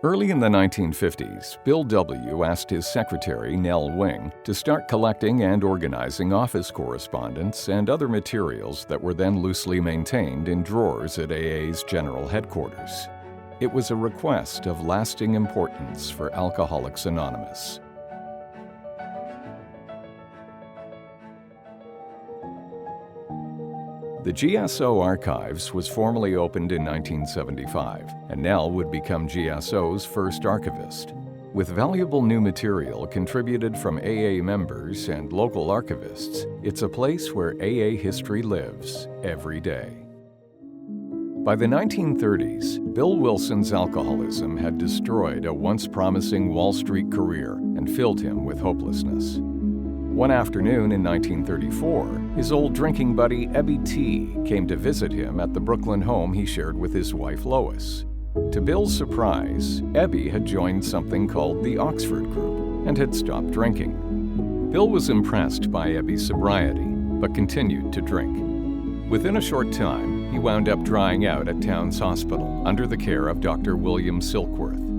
Early in the 1950s, Bill W. asked his secretary, Nell Wing, to start collecting and organizing office correspondence and other materials that were then loosely maintained in drawers at AA's general headquarters. It was a request of lasting importance for Alcoholics Anonymous. The GSO Archives was formally opened in 1975, and Nell would become GSO's first archivist. With valuable new material contributed from AA members and local archivists, it's a place where AA history lives every day. By the 1930s, Bill Wilson's alcoholism had destroyed a once promising Wall Street career and filled him with hopelessness. One afternoon in 1934, his old drinking buddy Ebby T. came to visit him at the Brooklyn home he shared with his wife Lois. To Bill's surprise, Ebby had joined something called the Oxford Group and had stopped drinking. Bill was impressed by Ebby's sobriety, but continued to drink. Within a short time, he wound up drying out at Towns Hospital under the care of Dr. William Silkworth.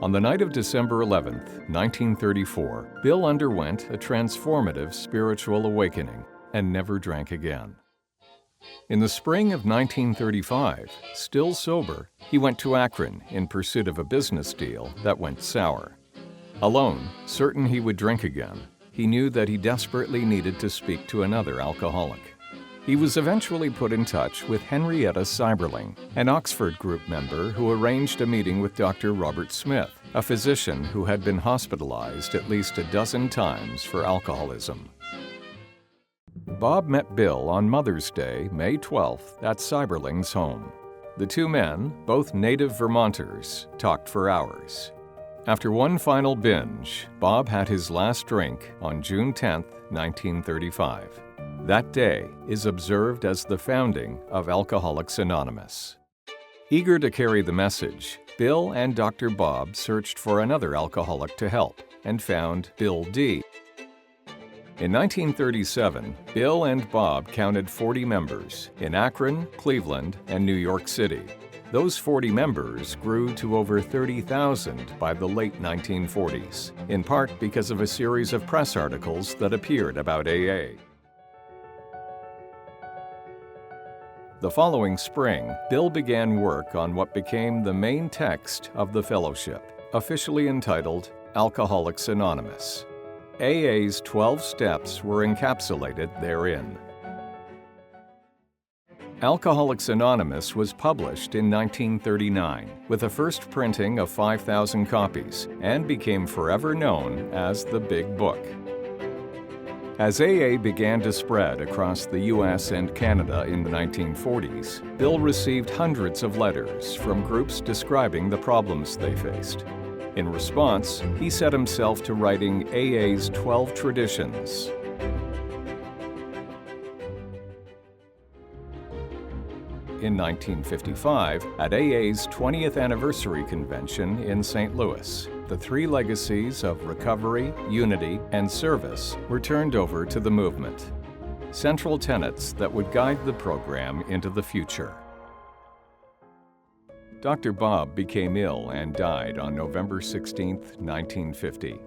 On the night of December 11, 1934, Bill underwent a transformative spiritual awakening and never drank again. In the spring of 1935, still sober, he went to Akron in pursuit of a business deal that went sour. Alone, certain he would drink again, he knew that he desperately needed to speak to another alcoholic. He was eventually put in touch with Henrietta Seiberling, an Oxford Group member who arranged a meeting with Dr. Robert Smith, a physician who had been hospitalized at least a dozen times for alcoholism. Bob met Bill on Mother's Day, May 12th, at Seiberling's home. The two men, both native Vermonters, talked for hours. After one final binge, Bob had his last drink on June 10, 1935. That day is observed as the founding of Alcoholics Anonymous. Eager to carry the message, Bill and Dr. Bob searched for another alcoholic to help and found Bill D. In 1937, Bill and Bob counted 40 members in Akron, Cleveland, and New York City. Those 40 members grew to over 30,000 by the late 1940s, in part because of a series of press articles that appeared about AA. The following spring, Bill began work on what became the main text of the fellowship, officially entitled Alcoholics Anonymous. AA's 12 steps were encapsulated therein. Alcoholics Anonymous was published in 1939 with a first printing of 5,000 copies and became forever known as the Big Book. As AA began to spread across the U.S. and Canada in the 1940s, Bill received hundreds of letters from groups describing the problems they faced. In response, he set himself to writing AA's 12 traditions. In 1955, at AA's 20th anniversary convention in St. Louis, the three legacies of recovery, unity, and service were turned over to the movement, central tenets that would guide the program into the future. Dr. Bob became ill and died on November 16, 1950.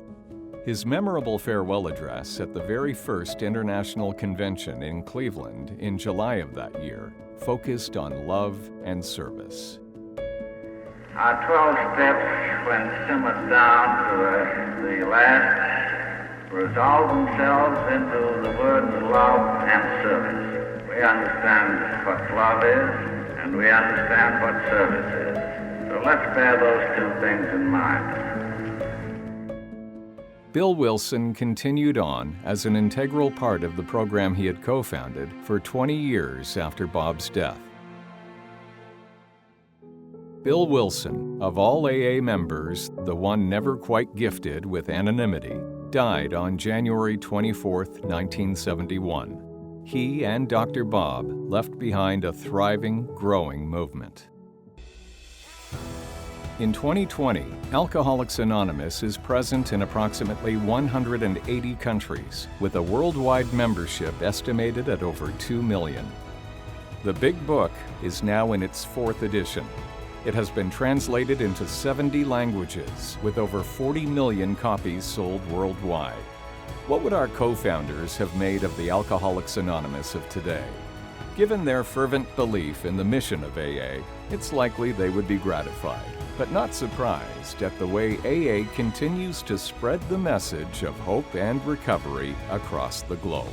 His memorable farewell address at the very first International Convention in Cleveland in July of that year focused on love and service. Our 12 steps, when simmered down to the last, resolve themselves into the words love and service. We understand what love is, and we understand what service is. So let's bear those two things in mind. Bill Wilson continued on as an integral part of the program he had co-founded for 20 years after Bob's death. Bill Wilson, of all AA members, the one never quite gifted with anonymity, died on January 24, 1971. He and Dr. Bob left behind a thriving, growing movement. In 2020, Alcoholics Anonymous is present in approximately 180 countries, with a worldwide membership estimated at over 2 million. The Big Book is now in its 4th edition. It has been translated into 70 languages, with over 40 million copies sold worldwide. What would our co-founders have made of the Alcoholics Anonymous of today? Given their fervent belief in the mission of AA, it's likely they would be gratified, but not surprised at the way AA continues to spread the message of hope and recovery across the globe.